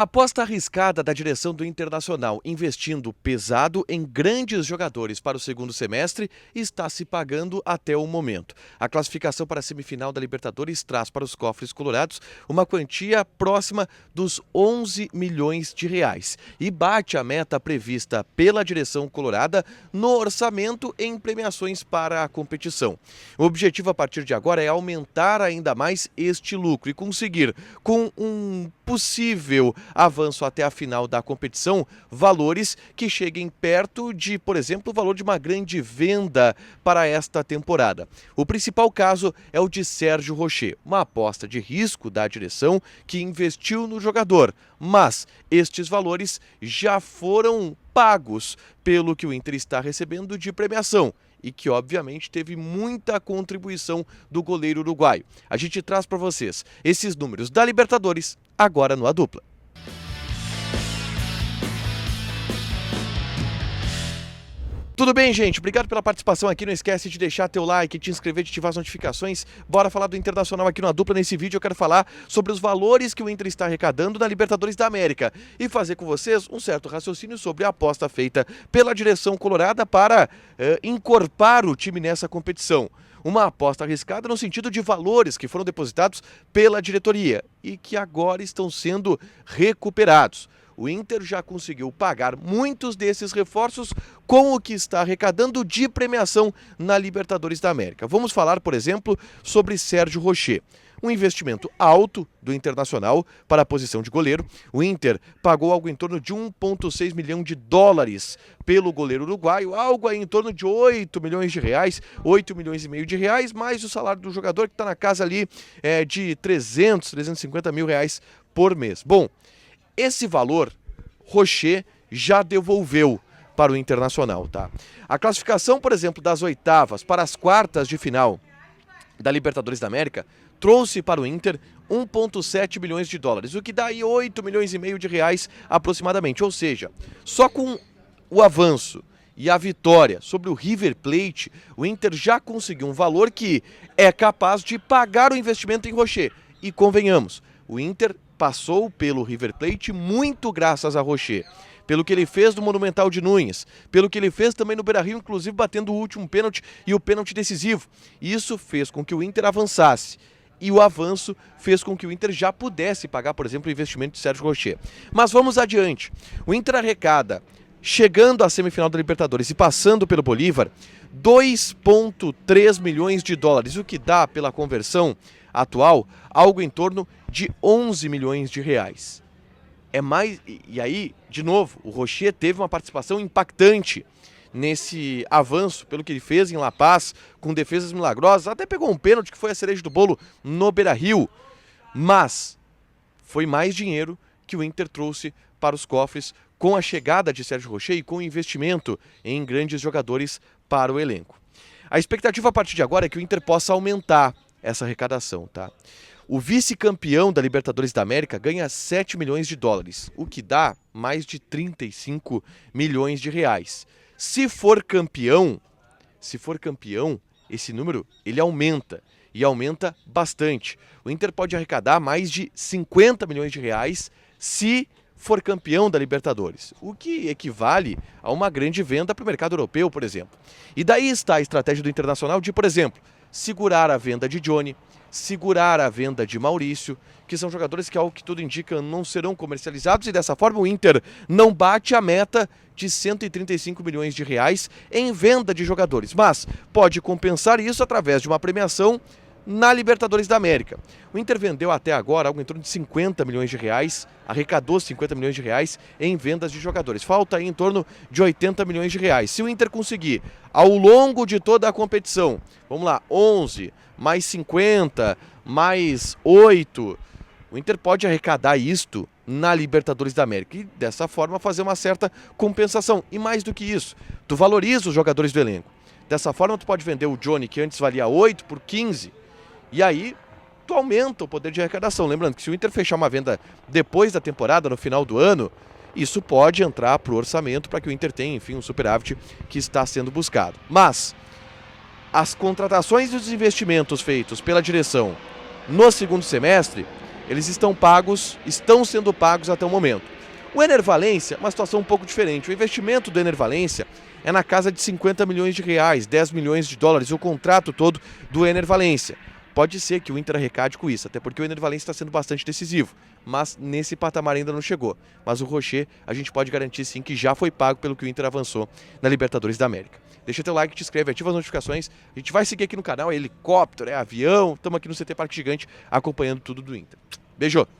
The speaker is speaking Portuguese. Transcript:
A aposta arriscada da direção do Internacional, investindo pesado em grandes jogadores para o segundo semestre, está se pagando até o momento. A classificação para a semifinal da Libertadores traz para os cofres colorados uma quantia próxima dos 11 milhões de reais e bate a meta prevista pela direção colorada no orçamento em premiações para a competição. O objetivo a partir de agora é aumentar ainda mais este lucro e conseguir, com um possível avanço até a final da competição, valores que cheguem perto de, por exemplo, o valor de uma grande venda para esta temporada. O principal caso é o de Sérgio Rocher, uma aposta de risco da direção que investiu no jogador, mas estes valores já foram pagos pelo que o Inter está recebendo de premiação e que obviamente teve muita contribuição do goleiro uruguaio. A gente traz para vocês esses números da Libertadores agora no A Dupla. Tudo bem, gente? Obrigado pela participação aqui. Não esquece de deixar teu like, te inscrever, de ativar as notificações. Bora falar do Internacional aqui no A Dupla. Nesse vídeo eu quero falar sobre os valores que o Inter está arrecadando na Libertadores da América e fazer com vocês um certo raciocínio sobre a aposta feita pela direção colorada para encorpar o time nessa competição. Uma aposta arriscada no sentido de valores que foram depositados pela diretoria e que agora estão sendo recuperados. O Inter já conseguiu pagar muitos desses reforços com o que está arrecadando de premiação na Libertadores da América. Vamos falar, por exemplo, sobre Sérgio Rocher. Um investimento alto do Internacional para a posição de goleiro. O Inter pagou algo em torno de 1,6 milhão de dólares pelo goleiro uruguaio, algo aí em torno de 8 milhões de reais, 8 milhões e meio de reais, mais o salário do jogador que está na casa ali de 350 mil reais por mês. Bom, esse valor, Rocher já devolveu para o Internacional, tá? A classificação, por exemplo, das oitavas para as quartas de final da Libertadores da América trouxe para o Inter 1,7 milhões de dólares, o que dá aí 8 milhões e meio de reais aproximadamente. Ou seja, só com o avanço e a vitória sobre o River Plate, o Inter já conseguiu um valor que é capaz de pagar o investimento em Rocher. E convenhamos, o Inter passou pelo River Plate muito graças a Rocher, pelo que ele fez no Monumental de Núñez, pelo que ele fez também no Beira-Rio, inclusive batendo o último pênalti e o pênalti decisivo. Isso fez com que o Inter avançasse. E o avanço fez com que o Inter já pudesse pagar, por exemplo, o investimento de Sérgio Rocher. Mas vamos adiante. O Inter arrecada, chegando à semifinal da Libertadores e passando pelo Bolívar, 2,3 milhões de dólares, o que dá, pela conversão atual, algo em torno de 11 milhões de reais. É mais. E aí, de novo, o Rocher teve uma participação impactante nesse avanço, pelo que ele fez em La Paz, com defesas milagrosas, até pegou um pênalti que foi a cereja do bolo no Beira-Rio, mas foi mais dinheiro que o Inter trouxe para os cofres com a chegada de Sérgio Rocher e com o investimento em grandes jogadores para o elenco. A expectativa a partir de agora é que o Inter possa aumentar essa arrecadação, tá? O vice-campeão da Libertadores da América ganha 7 milhões de dólares, o que dá mais de 35 milhões de reais. Se for campeão, esse número ele aumenta, e aumenta bastante. O Inter pode arrecadar mais de 50 milhões de reais se for campeão da Libertadores, o que equivale a uma grande venda para o mercado europeu, por exemplo. E daí está a estratégia do Internacional de, por exemplo, segurar a venda de Johnny, segurar a venda de Maurício, que são jogadores que, ao que tudo indica, não serão comercializados, e dessa forma o Inter não bate a meta de 135 milhões de reais em venda de jogadores, mas pode compensar isso através de uma premiação na Libertadores da América. O Inter vendeu até agora algo em torno de 50 milhões de reais, arrecadou 50 milhões de reais em vendas de jogadores. Falta aí em torno de 80 milhões de reais. Se o Inter conseguir, ao longo de toda a competição, vamos lá, 11, mais 50, mais 8, o Inter pode arrecadar isto na Libertadores da América e dessa forma fazer uma certa compensação. E mais do que isso, tu valoriza os jogadores do elenco. Dessa forma tu pode vender o Johnny, que antes valia 8, por 15, e aí tu aumenta o poder de arrecadação. Lembrando que se o Inter fechar uma venda depois da temporada, no final do ano, isso pode entrar para o orçamento para que o Inter tenha, enfim, um superávit que está sendo buscado. Mas as contratações e os investimentos feitos pela direção no segundo semestre eles estão pagos, estão sendo pagos até o momento. O Ener Valencia, uma situação um pouco diferente. O investimento do Ener Valencia é na casa de 50 milhões de reais, 10 milhões de dólares, o contrato todo do Ener Valencia. Pode ser que o Inter arrecade com isso, até porque o Ener Valencia está sendo bastante decisivo, mas nesse patamar ainda não chegou. Mas o Rocher, a gente pode garantir sim que já foi pago pelo que o Inter avançou na Libertadores da América. Deixa teu like, te inscreve, ativa as notificações. A gente vai seguir aqui no canal, é helicóptero, é avião, estamos aqui no CT Parque Gigante acompanhando tudo do Inter. Beijo!